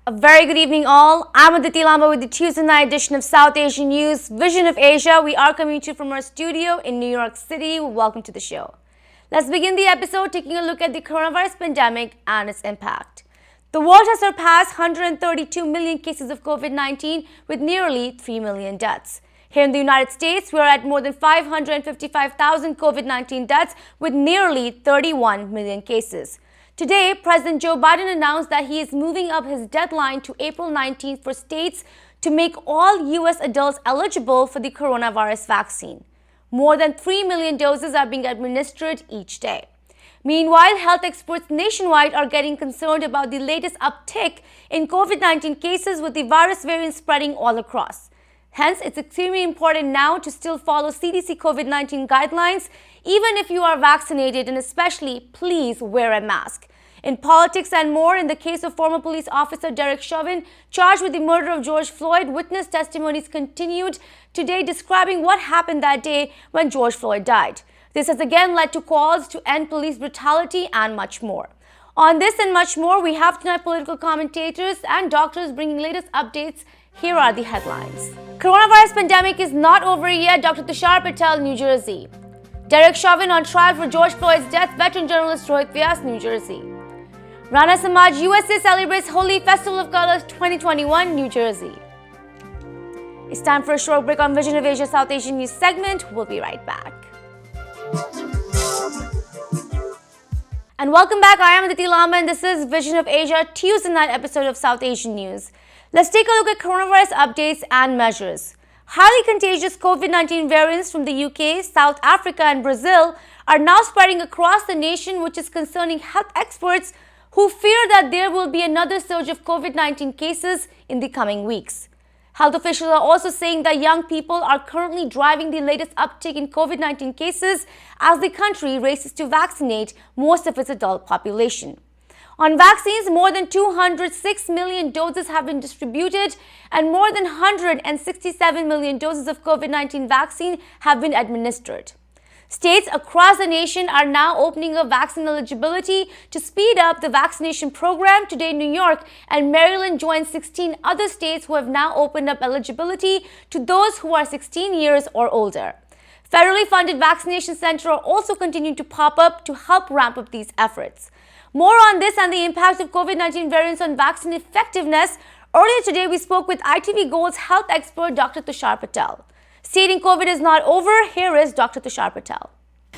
A very good evening all. I'm Aditi Lamba with the Tuesday night edition of South Asian News, Vision of Asia. We are coming to you from our studio in New York City. Welcome to the show. Let's begin the episode taking a look at the coronavirus pandemic and its impact. The world has surpassed 132 million cases of COVID-19 with nearly 3 million deaths. Here in the United States, we are at more than 555,000 COVID-19 deaths with nearly 31 million cases. Today, President Joe Biden announced that he is moving up his deadline to April 19th for states to make all U.S. adults eligible for the coronavirus vaccine. More than 3 million doses are being administered each day. Meanwhile, health experts nationwide are getting concerned about the latest uptick in COVID-19 cases with the virus variant spreading all across. Hence, it's extremely important now to still follow CDC COVID-19 guidelines, even if you are vaccinated, and especially, please wear a mask. In politics and more, in the case of former police officer Derek Chauvin, charged with the murder of George Floyd, witness testimonies continued today describing what happened that day when George Floyd died. This has again led to calls to end police brutality and much more. On this and much more, we have tonight political commentators and doctors bringing latest updates. Here are the headlines. Coronavirus pandemic is not over yet, Dr. Tushar Patel, New Jersey. Derek Chauvin on trial for George Floyd's death, veteran journalist Rohit, Vyas, New Jersey. Rana, Samaj, U.S.A. celebrates Holi Festival of Colors 2021, New Jersey. It's time for a short break on Vision of Asia South Asian News segment. We'll be right back. And welcome back. I am Aditi Lamba and this is Vision of Asia, Tuesday night episode of South Asian News. Let's take a look at coronavirus updates and measures. Highly contagious COVID-19 variants from the UK, South Africa and Brazil are now spreading across the nation, which is concerning health experts who fear that there will be another surge of COVID-19 cases in the coming weeks. Health officials are also saying that young people are currently driving the latest uptick in COVID-19 cases as the country races to vaccinate most of its adult population. On vaccines, more than 206 million doses have been distributed and more than 167 million doses of COVID-19 vaccine have been administered. States across the nation are now opening up vaccine eligibility to speed up the vaccination program. Today, New York and Maryland joined 16 other states who have now opened up eligibility to those who are 16 years or older. Federally funded vaccination centers are also continuing to pop up to help ramp up these efforts. More on this and the impact of COVID-19 variants on vaccine effectiveness. Earlier today, we spoke with ITV Gold's health expert, Dr. Tushar Patel. Stating COVID is not over, here is Dr. Tushar Patel.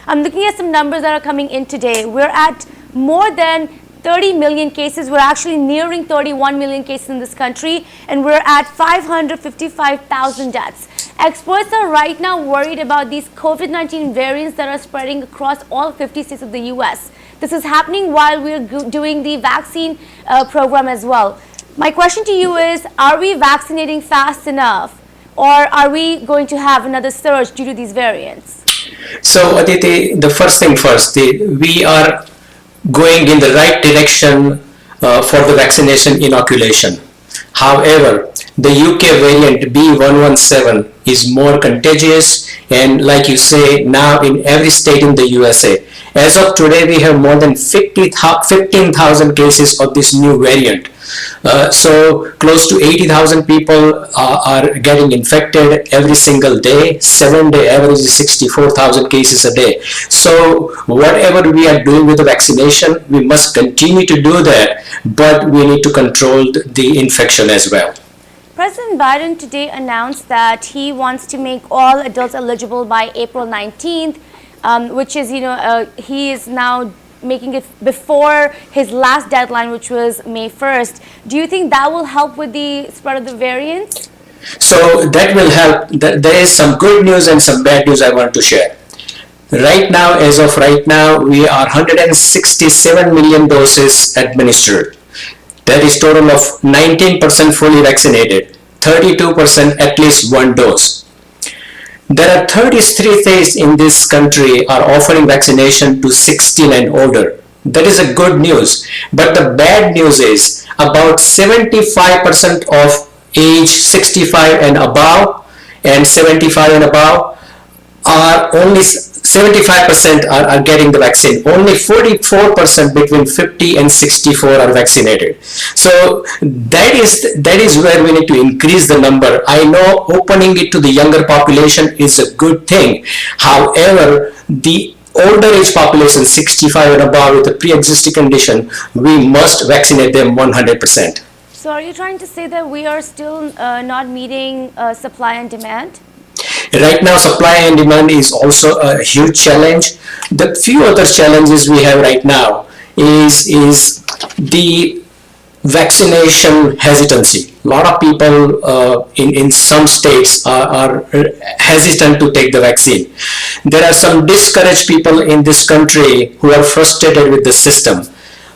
I'm looking at some numbers that are coming in today. We're at more than 30 million cases. We're actually nearing 31 million cases in this country, and we're at 555,000 deaths. Experts are right now worried about these COVID-19 variants that are spreading across all 50 states of the U.S. This is happening while we're doing the vaccine program as well. My question to you is, are we vaccinating fast enough? Or are we going to have another surge due to these variants? So, Aditi, the first thing first, we are going in the right direction for the vaccination inoculation. However, the UK variant B117 is more contagious, and like you say, now in every state in the USA. As of today, we have more than 15,000 cases of this new variant. So close to 80,000 people are getting infected every single day. 7-day average is 64,000 cases a day. So whatever we are doing with the vaccination, we must continue to do that, but we need to control the infection as well. President Biden today announced that he wants to make all adults eligible by April 19th, which is, he is now making it before his last deadline, which was May 1st. Do you think that will help with the spread of the variants? So that will help. There is some good news and some bad news I want to share. Right now, as of right now, we are 167 million doses administered. That is total of 19% fully vaccinated, 32% at least one dose. There are 33 states in this country are offering vaccination to 16 and older. That is a good news. But the bad news is about 75% of age 65 and above and 75 and above are only 75% are getting the vaccine. Only 44% between 50 and 64 are vaccinated. So that is where we need to increase the number. I know opening it to the younger population is a good thing. However, the older age population, 65 and above with a pre-existing condition, we must vaccinate them 100%. So are you trying to say that we are still not meeting supply and demand? Right now, supply and demand is also a huge challenge. The few other challenges we have right now is the vaccination hesitancy. A lot of people in some states are hesitant to take the vaccine. There are some discouraged people in this country who are frustrated with the system.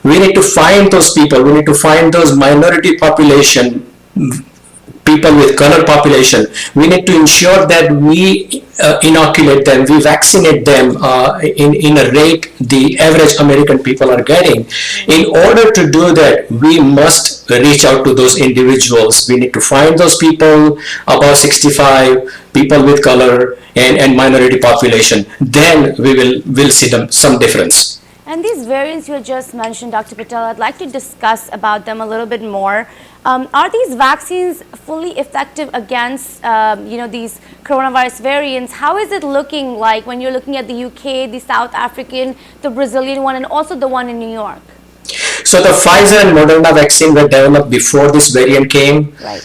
We need to find those people. We need to find those minority population, people with color population. We need to ensure that we inoculate them, we vaccinate them in a rate the average American people are getting. In order to do that, we must reach out to those individuals. We need to find those people above 65, people with color and minority population. Then we'll see some difference. And these variants you just mentioned, Dr. Patel, I'd like to discuss about them a little bit more. Are these vaccines fully effective against, these coronavirus variants? How is it looking like when you're looking at the UK, the South African, the Brazilian one, and also the one in New York? So the Pfizer and Moderna vaccine were developed before this variant came. Right.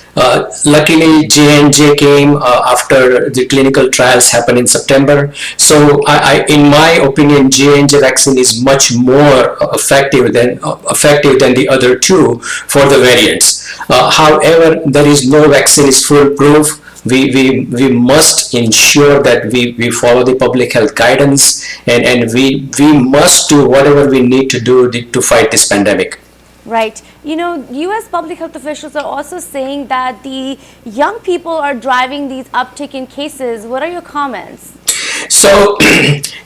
Luckily, J&J came after the clinical trials happened in September. So in my opinion, J&J vaccine is much more effective than the other two for the variants. However, there is no vaccine is foolproof. We must ensure that we follow the public health guidance and we must do whatever we need to do to fight this pandemic. Right. U.S. public health officials are also saying that the young people are driving these uptick in cases. What are your comments? So,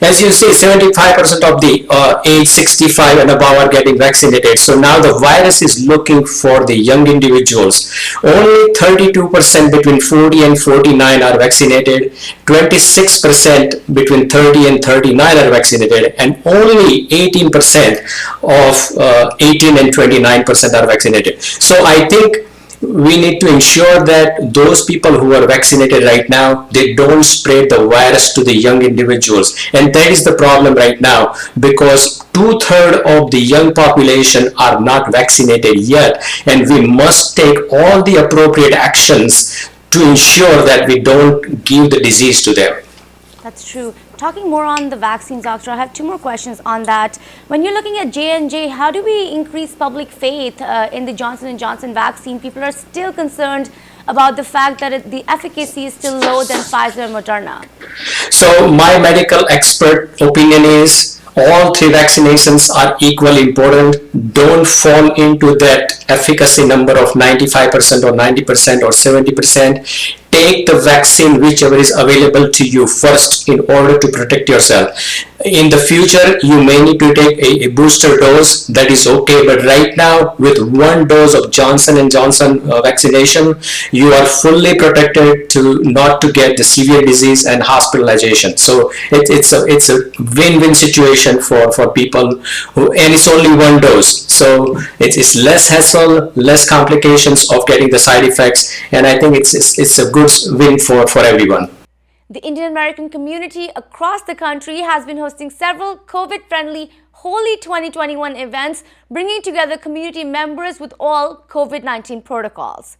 as you see, 75% of the age 65 and above are getting vaccinated. So now the virus is looking for the young individuals. Only 32% between 40 and 49 are vaccinated. 26% between 30 and 39 are vaccinated. And only 18% of 18 and 29% are vaccinated. So I think we need to ensure that those people who are vaccinated right now, they don't spread the virus to the young individuals. And that is the problem right now, because 2/3 of the young population are not vaccinated yet. And we must take all the appropriate actions to ensure that we don't give the disease to them. That's true. Talking more on the vaccines, doctor, I have two more questions on that. When you're looking at J&J, how do we increase public faith in the Johnson & Johnson vaccine? People are still concerned about the fact that the efficacy is still lower than Pfizer and Moderna. So my medical expert opinion is all three vaccinations are equally important. Don't fall into that efficacy number of 95% or 90% or 70%. Take the vaccine whichever is available to you first in order to protect yourself. In the future, you may need to take a booster dose. That is okay. But right now, with one dose of Johnson & Johnson vaccination, you are fully protected to not to get the severe disease and hospitalization. So it's a win-win situation for people and it's only one dose. So it's less hassle, less complications of getting the side effects. And I think it's a good win for everyone. The Indian American community across the country has been hosting several COVID-friendly Holi 2021 events, bringing together community members with all COVID-19 protocols.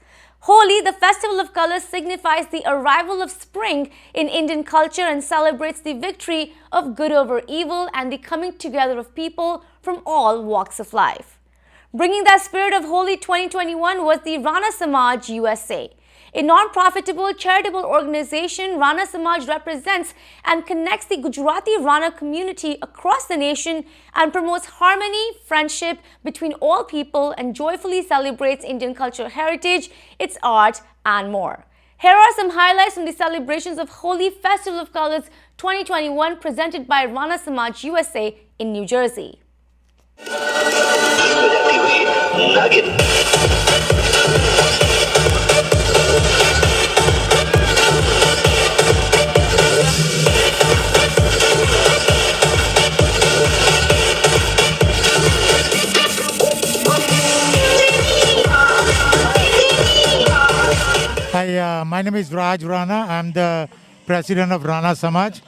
Holi, the festival of colors, signifies the arrival of spring in Indian culture and celebrates the victory of good over evil and the coming together of people from all walks of life. Bringing that spirit of Holi 2021 was the Rana Samaj U.S.A. A non-profitable charitable organization, Rana Samaj represents and connects the Gujarati Rana community across the nation and promotes harmony, friendship between all people and joyfully celebrates Indian cultural heritage, its art and more. Here are some highlights from the celebrations of Holi Festival of Colors 2021 presented by Rana Samaj USA in New Jersey. Hi, my name is Rana. I'm the president of Rana Samaj.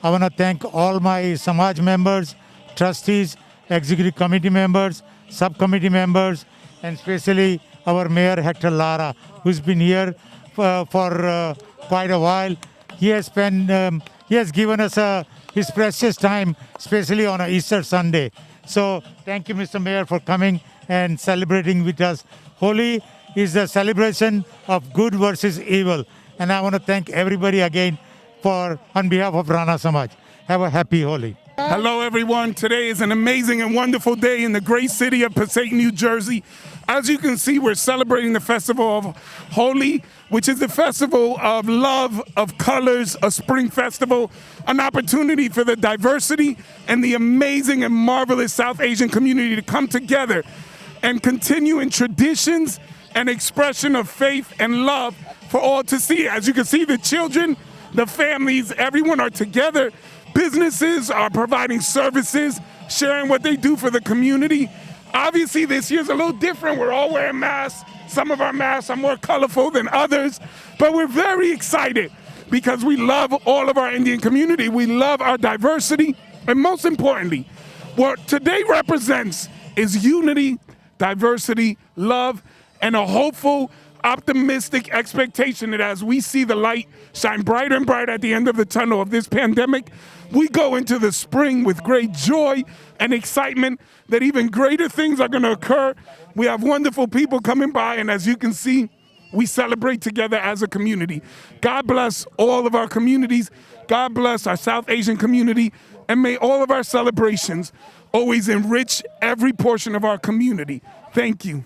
I want to thank all my Samaj members, trustees, executive committee members, subcommittee members, and especially our mayor, Hector Lara, who's been here for quite a while. He has given us his precious time, especially on a Easter Sunday. So thank you, Mr. Mayor, for coming and celebrating with us. Holi is a celebration of good versus evil. And I want to thank everybody again on behalf of Rana Samaj. Have a happy Holi. Hello, everyone. Today is an amazing and wonderful day in the great city of Passaic, New Jersey. As you can see, we're celebrating the festival of Holi, which is the festival of love, of colors, a spring festival, an opportunity for the diversity and the amazing and marvelous South Asian community to come together and continue in traditions and expression of faith and love for all to see. As you can see, the children, the families, everyone are together. Businesses are providing services, sharing what they do for the community. Obviously, this year's a little different. We're all wearing masks. Some of our masks are more colorful than others, but we're very excited because we love all of our Indian community. We love our diversity, and most importantly, what today represents is unity, diversity, love, and a hopeful, optimistic expectation that as we see the light shine brighter and brighter at the end of the tunnel of this pandemic, we go into the spring with great joy and excitement that even greater things are going to occur. We have wonderful people coming by, and as you can see, we celebrate together as a community. God bless all of our communities. God bless our South Asian community, and may all of our celebrations always enrich every portion of our community. Thank you.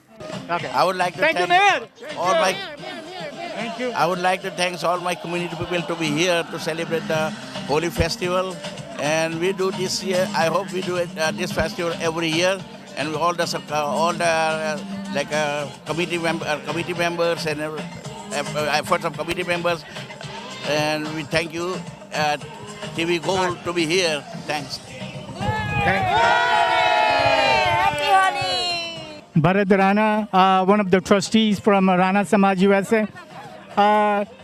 Okay. I would like to thank I would like to thank all my community people to be here to celebrate the Holi festival, and we do this year. I hope we do it this festival every year, and all the committee members and efforts of committee members, and we thank you TV Gold to be here. Thanks. Bharat Rana, one of the trustees from Rana Samaj USA.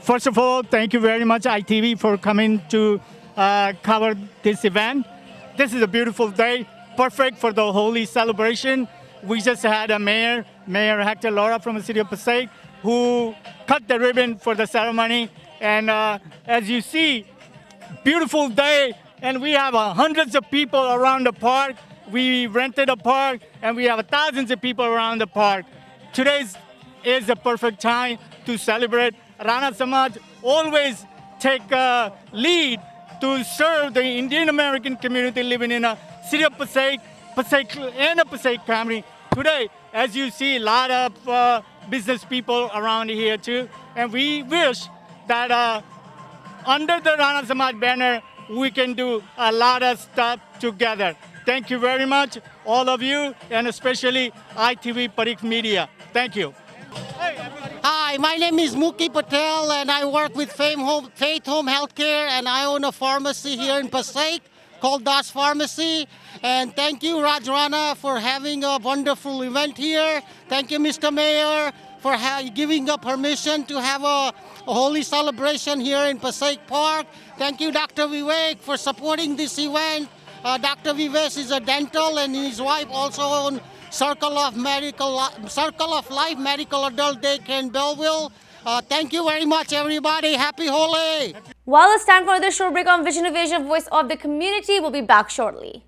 First of all, thank you very much, ITV, for coming to cover this event. This is a beautiful day, perfect for the Holi celebration. We just had a Mayor Hector Lara from the city of Passaic, who cut the ribbon for the ceremony. And as you see, beautiful day, and we have hundreds of people around the park. We rented a park, and we have thousands of people around the park. Today is the perfect time to celebrate. Rana Samaj always take a lead to serve the Indian American community living in a city of Passaic and a Passaic County. Today, as you see, a lot of business people around here too, and we wish that under the Rana Samaj banner, we can do a lot of stuff together. Thank you very much, all of you, and especially ITV Parik Media. Thank you. Hi, my name is Muki Patel, and I work with Faith Home Healthcare, and I own a pharmacy here in Passaic called Das Pharmacy. And thank you, Rana, for having a wonderful event here. Thank you, Mr. Mayor, for giving us permission to have a Holi celebration here in Passaic Park. Thank you, Dr. Vivek, for supporting this event. Dr. Vyas is a dental, and his wife also own Circle of Life Medical Adult Daycare in Belleville. Thank you very much, everybody. Happy Holi! Well, it's time for another short break on Vision of Asia, Voice of the Community. We'll be back shortly.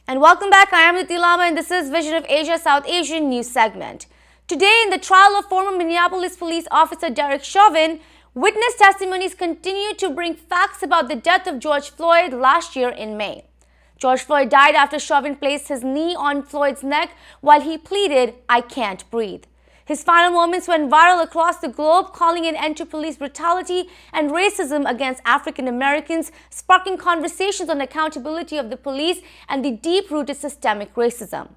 And welcome back. I am Niti Lama, and this is Vision of Asia South Asian News segment. Today, in the trial of former Minneapolis police officer Derek Chauvin, witness testimonies continue to bring facts about the death of George Floyd last year in May. George Floyd died after Chauvin placed his knee on Floyd's neck while he pleaded, "I can't breathe." His final moments went viral across the globe, calling an end to police brutality and racism against African Americans, sparking conversations on accountability of the police and the deep-rooted systemic racism.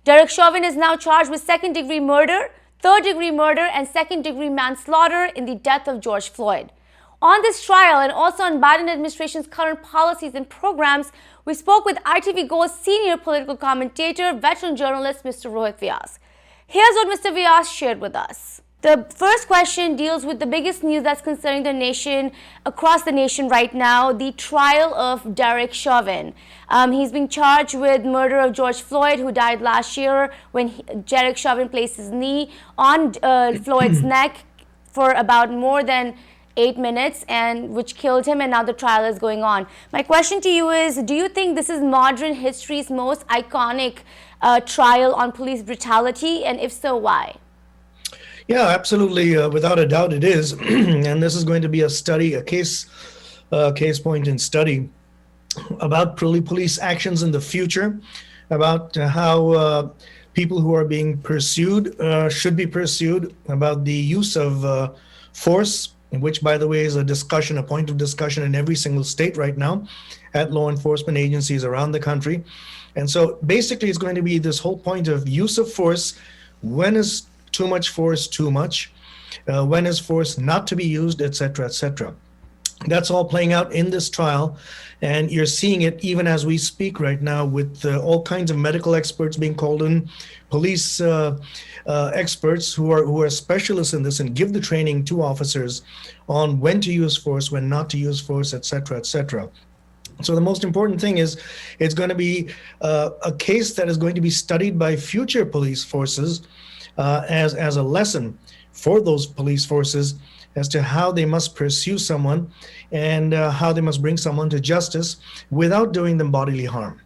Derek Chauvin is now charged with second-degree murder, third-degree murder, and second-degree manslaughter in the death of George Floyd. On this trial and also on Biden administration's current policies and programs, we spoke with ITV Go's senior political commentator, veteran journalist Mr. Rohit Vyas. Here's what Mr. Vyas shared with us. The first question deals with the biggest news that's concerning the nation, across the nation right now, the trial of Derek Chauvin. He's being charged with murder of George Floyd, who died last year when Derek Chauvin placed his knee on Floyd's neck for about more than 8 minutes, and which killed him, and now the trial is going on. My question to you is, do you think this is modern history's most iconic trial on police brutality, and if so, why? Yeah, absolutely. Without a doubt, it is. And this is going to be a study, a case point in study about police actions in the future, about how people who are being pursued should be pursued, about the use of force, which, by the way, is a point of discussion in every single state right now at law enforcement agencies around the country. And so basically it's going to be this whole point of use of force. When is too much force too much? When is force not to be used, et cetera, et cetera. That's all playing out in this trial. And you're seeing it even as we speak right now with all kinds of medical experts being called in, police experts who are specialists in this and give the training to officers on when to use force, when not to use force, et cetera, et cetera. So the most important thing is it's going to be a case that is going to be studied by future police forces as a lesson for those police forces as to how they must pursue someone and how they must bring someone to justice without doing them bodily harm.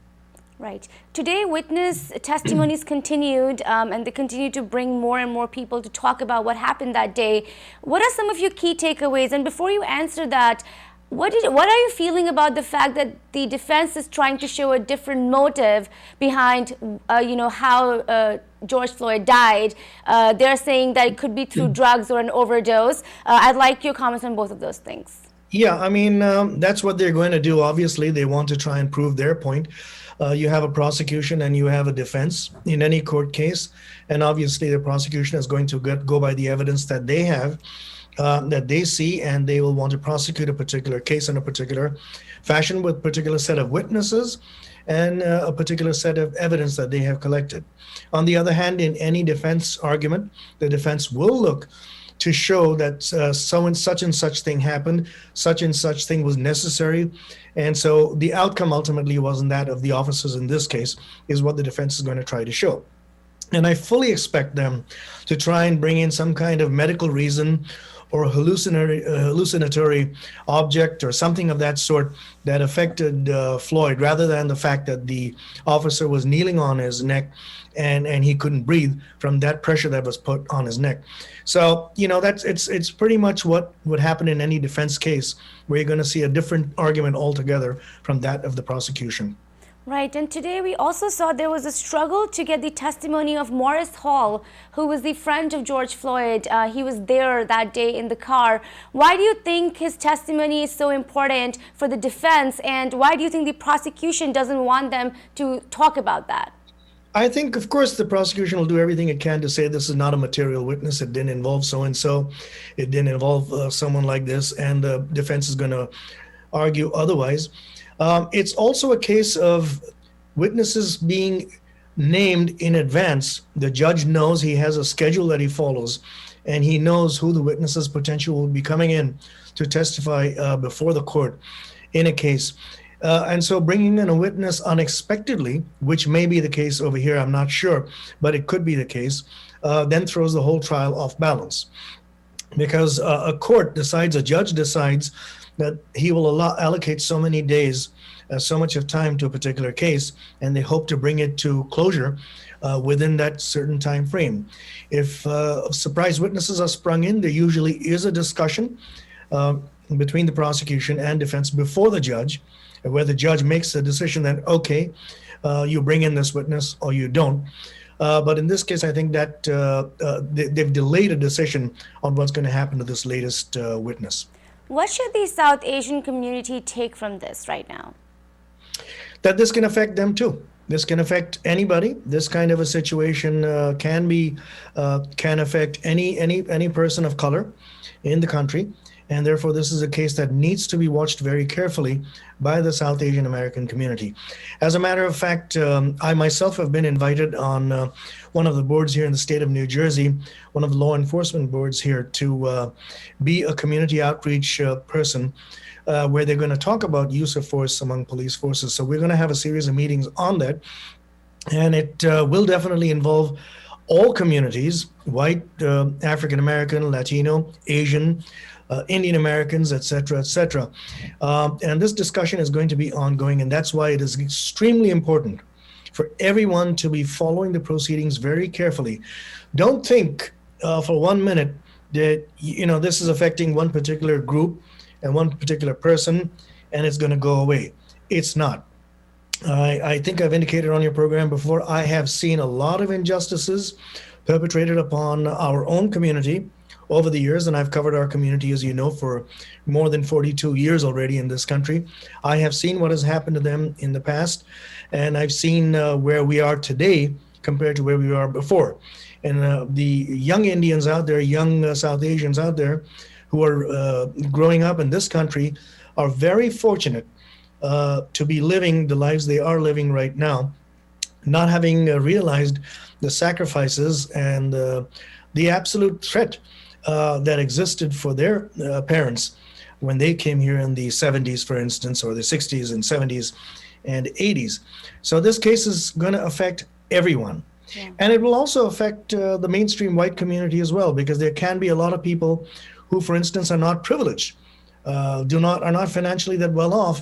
Right. Today, witness testimonies continued, and they continue to bring more and more people to talk about what happened that day. What are some of your key takeaways? And before you answer that, what are you feeling about the fact that the defense is trying to show a different motive behind, how George Floyd died? They're saying that it could be through drugs or an overdose. I'd like your comments on both of those things. Yeah, I mean, that's what they're going to do. Obviously, they want to try and prove their point. You have a prosecution and you have a defense in any court case. And obviously, the prosecution is going to go by the evidence that they have. That they see, and they will want to prosecute a particular case in a particular fashion with a particular set of witnesses and a particular set of evidence that they have collected. On the other hand, in any defense argument, the defense will look to show that such and such thing happened, such and such thing was necessary. And so the outcome ultimately wasn't that of the officers in this case, is what the defense is going to try to show. And I fully expect them to try and bring in some kind of medical reason or hallucinatory object or something of that sort that affected Floyd, rather than the fact that the officer was kneeling on his neck and he couldn't breathe from that pressure that was put on his neck. So, it's pretty much what would happen in any defense case, where you're going to see a different argument altogether from that of the prosecution. Right, and today we also saw there was a struggle to get the testimony of Morris Hall, who was the friend of George Floyd. He was there that day in the car. Why do you think his testimony is so important for the defense, and why do you think the prosecution doesn't want them to talk about that? I think, of course, the prosecution will do everything it can to say this is not a material witness. It didn't involve so-and-so. It didn't involve someone like this, and the defense is going to argue otherwise. It's also a case of witnesses being named in advance. The judge knows, he has a schedule that he follows, and he knows who the witnesses potentially will be coming in to testify before the court in a case. And so bringing in a witness unexpectedly, which may be the case over here, I'm not sure, but it could be the case, then throws the whole trial off balance. Because a judge decides that he will allocate so many days, so much of time to a particular case, and they hope to bring it to closure within that certain time frame. If surprise witnesses are sprung in, there usually is a discussion between the prosecution and defense before the judge, where the judge makes the decision that, okay, you bring in this witness or you don't. But in this case, I think that they've delayed a decision on what's going to happen to this latest witness. What should the South Asian community take from this right now? That this can affect them too. This can affect anybody. This kind of a situation can affect any person of color in the country. And therefore, this is a case that needs to be watched very carefully by the South Asian American community. As a matter of fact, I myself have been invited on one of the boards here in the state of New Jersey, one of the law enforcement boards here, to be a community outreach person where they're going to talk about use of force among police forces. So we're going to have a series of meetings on that. And it will definitely involve all communities, white, African American, Latino, Asian, Indian Americans, et cetera, and this discussion is going to be ongoing, and that's why it is extremely important for everyone to be following the proceedings very carefully. Don't think for 1 minute that this is affecting one particular group and one particular person, and it's going to go away. It's not. I think I've indicated on your program before, I have seen a lot of injustices perpetrated upon our own community over the years, and I've covered our community, as you know, for more than 42 years already in this country. I have seen what has happened to them in the past, and I've seen where we are today compared to where we were before. And the young Indians out there, young South Asians out there who are growing up in this country are very fortunate to be living the lives they are living right now, not having realized the sacrifices and the absolute threat that existed for their parents when they came here in the 70s, for instance, or the 60s and 70s and 80s. So this case is going to affect everyone. Yeah. And it will also affect the mainstream white community as well, because there can be a lot of people who, for instance, are not privileged, are not financially that well off,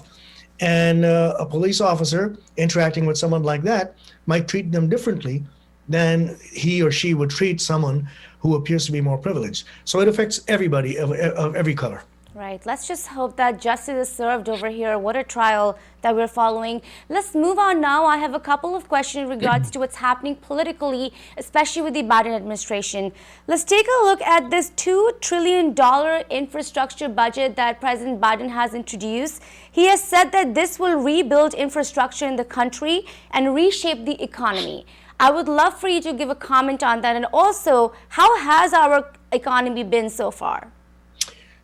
and a police officer interacting with someone like that might treat them differently than he or she would treat someone who appears to be more privileged. So it affects everybody of every color. Right. Let's just hope that justice is served over here. What a trial that we're following. Let's move on now. I have a couple of questions in regards to what's happening politically, especially with the Biden administration. Let's take a look at this $2 trillion infrastructure budget that President Biden has introduced. He has said that this will rebuild infrastructure in the country and reshape the economy. I would love for you to give a comment on that, and also, how has our economy been so far?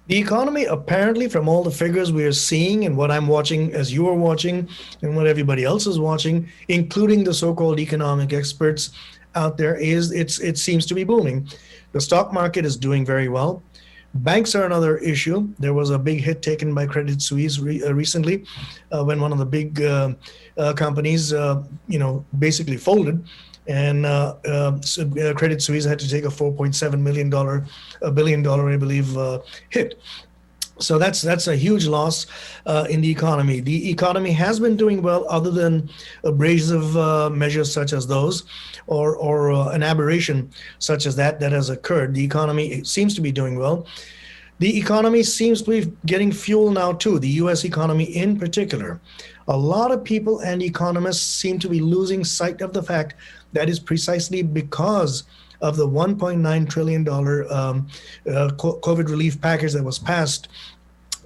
The economy, apparently, from all the figures we are seeing and what I'm watching as you are watching and what everybody else is watching, including the so-called economic experts out there, it seems to be booming. The stock market is doing very well. Banks are another issue. There was a big hit taken by Credit Suisse recently when one of the big companies, basically folded, and Credit Suisse had to take a $4.7 billion, I believe, hit. So that's a huge loss in the economy. The economy has been doing well, other than abrasive measures such as those, or an aberration such as that has occurred. The economy seems to be doing well. The economy seems to be getting fuel now too, the U.S. economy in particular. A lot of people and economists seem to be losing sight of the fact that is precisely because of the $1.9 trillion COVID relief package that was passed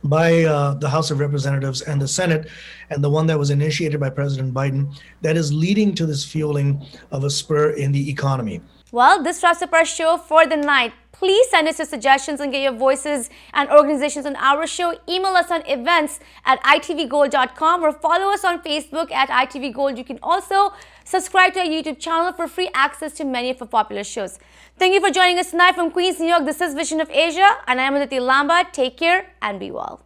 by the House of Representatives and the Senate, and the one that was initiated by President Biden, that is leading to this fueling of a spur in the economy. Well, this wraps up our show for the night. Please send us your suggestions and get your voices and organizations on our show. Email us on events@itvgold.com or follow us on Facebook at itvgold. You can also subscribe to our YouTube channel for free access to many of our popular shows. Thank you for joining us tonight from Queens, New York. This is Vision of Asia, and I am Aditi Lamba. Take care and be well.